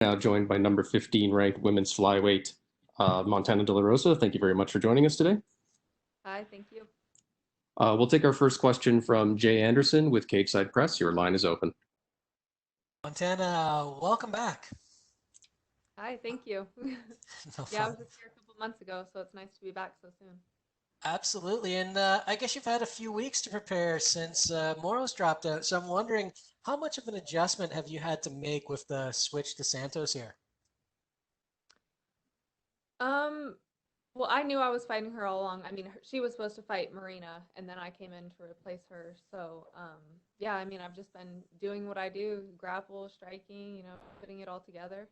Now joined by number 15 ranked women's flyweight, Montana De La Rosa. Thank you very much for joining us today. Hi, thank you. We'll take our first question from Jay Anderson with Cage Side Press. Your line is open. Montana, welcome back. Hi, thank you. No Yeah, I was problem. just here a couple months ago, so it's nice to be back so soon. Absolutely. And I guess you've had a few weeks to prepare since Moro's dropped out. So I'm wondering, how much of an adjustment have you had to make with the switch to Santos here? Um, well, I knew I was fighting her all along. I mean, she was supposed to fight Marina, and then I came in to replace her. So, yeah, I mean, I've just been doing what I do, grapple, striking, putting it all together.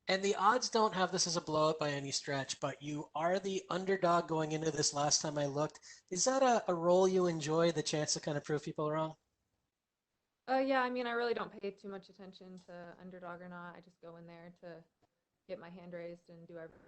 And the odds don't have this as a blowout by any stretch, but you are the underdog going into this last time I looked. Is that a role you enjoy, the chance to kind of prove people wrong? Yeah, I mean, I really don't pay too much attention to underdog or not. I just go in there to get my hand raised and do everything.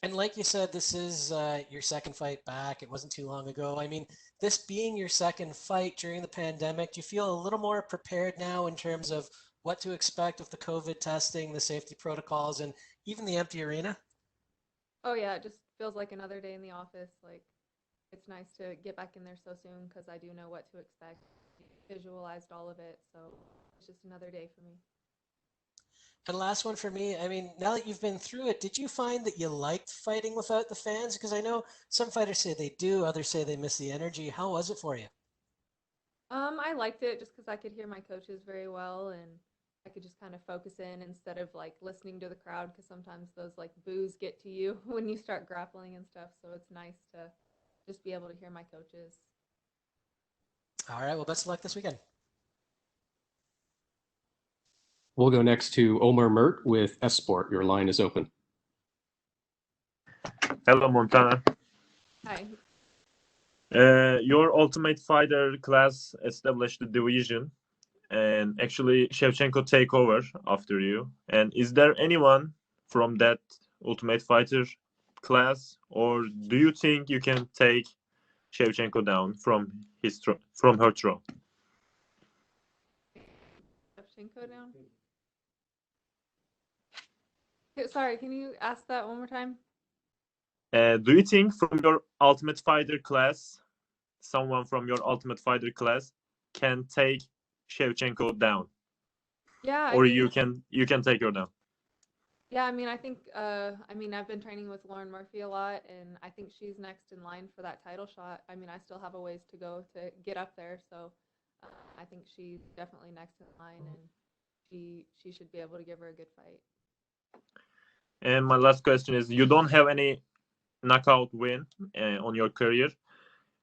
And like you said, this is your second fight back. It wasn't too long ago. I mean, this being your second fight during the pandemic, do you feel a little more prepared now in terms of what to expect with the COVID testing, the safety protocols, and even the empty arena? Oh yeah, it just feels like another day in the office. Like it's nice to get back in there so soon because I do know what to expect. Visualized all of it, so it's just another day for me. And last one for me, I mean, now that you've been through it, did you find that you liked fighting without the fans? Because I know some fighters say they do, others say they miss the energy. How was it for you? I liked it just because I could hear my coaches very well and I could just kind of focus in instead of like listening to the crowd because sometimes those like boos get to you when you start grappling and stuff. So it's nice to just be able to hear my coaches. All right, well, best of luck this weekend. We'll go next to Omar Mert with S Sport. Your line is open. Hello, Montana. Hi. Your Ultimate Fighter class established the division, and actually Shevchenko take over after you. And is there anyone from that Ultimate Fighter class, or do you think you can take Shevchenko down from from her throne? Shevchenko down. Sorry, can you ask that one more time? Do you think from your Ultimate Fighter class, someone from your Ultimate Fighter class can take Shevchenko down, Yeah, I or mean, you can take her down? yeah, I mean, I think, I mean, I've been training with Lauren Murphy a lot, and I think she's next in line for that title shot. I mean, I still have a ways to go to get up there, so uh, I think she's definitely next in line, and she should be able to give her a good fight. And my last question is: you don't have any knockout win on your career.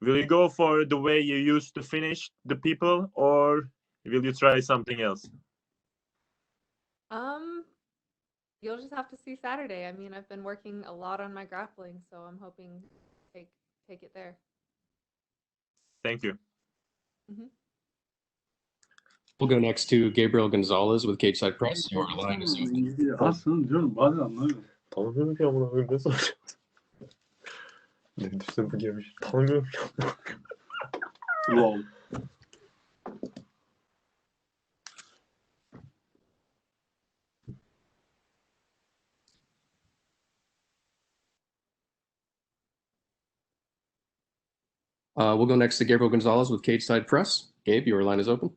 Will you go for the way you used to finish the people, or will you try something else? Um, you'll just have to see Saturday. I mean, I've been working a lot on my grappling, so I'm hoping take take it there. Thank you. Hmm. We'll go next to Gabriel Gonzalez with Cage Side Press. Your line is open. Aslında diyorum bazen anlamıyorum. Tanımıyorum ki amına koyayım, ne soracağım? Ne düşse bu girmiş. Tanımıyorum ki. Lol. We'll go next to Gabriel Gonzalez with Cage Side Press. Gabe, your line is open.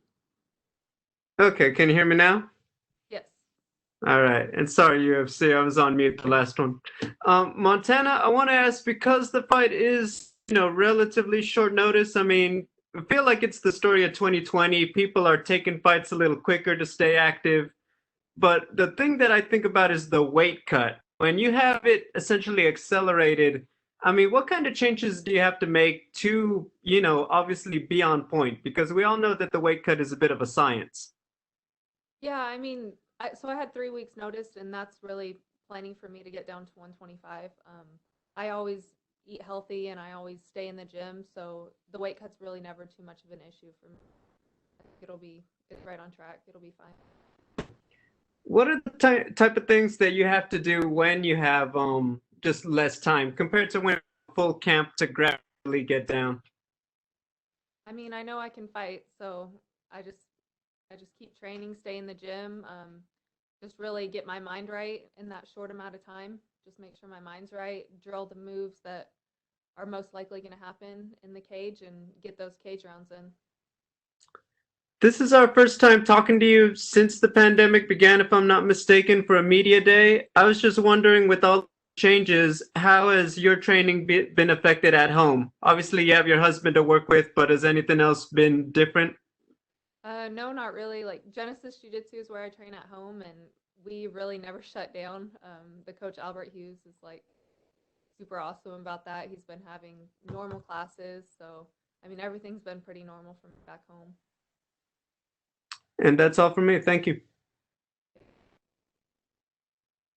Okay, can you hear me now? Yes. All right. And sorry, UFC, I was on mute the last one. Montana, I want to ask because the fight is, relatively short notice. I mean, I feel like it's the story of 2020. People are taking fights a little quicker to stay active. But the thing that I think about is the weight cut. When you have it essentially accelerated, I mean, what kind of changes do you have to make to, obviously be on point? Because we all know that the weight cut is a bit of a science. Yeah, I mean, so I had 3 weeks notice, and that's really planning for me to get down to 125. I always eat healthy and I always stay in the gym, so the weight cut's really never too much of an issue for me. I think it's right on track. It'll be fine. What are the type of things that you have to do when you have just less time compared to when full camp to gradually get down? I mean, I know I can fight, so I just keep training, stay in the gym, just really get my mind right in that short amount of time. Just make sure my mind's right, drill the moves that are most likely going to happen in the cage, and get those cage rounds in. This is our first time talking to you since the pandemic began, if I'm not mistaken, for a media day. I was just wondering, with all the changes, how has your training been affected at home? Obviously, you have your husband to work with, but has anything else been different? No, not really. Like Genesis Jiu-Jitsu is where I train at home, and we really never shut down. The coach Albert Hughes is like super awesome about that. He's been having normal classes, so I mean everything's been pretty normal from back home. And that's all from me. Thank you.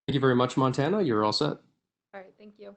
Thank you very much, Montana. You're all set. All right, thank you.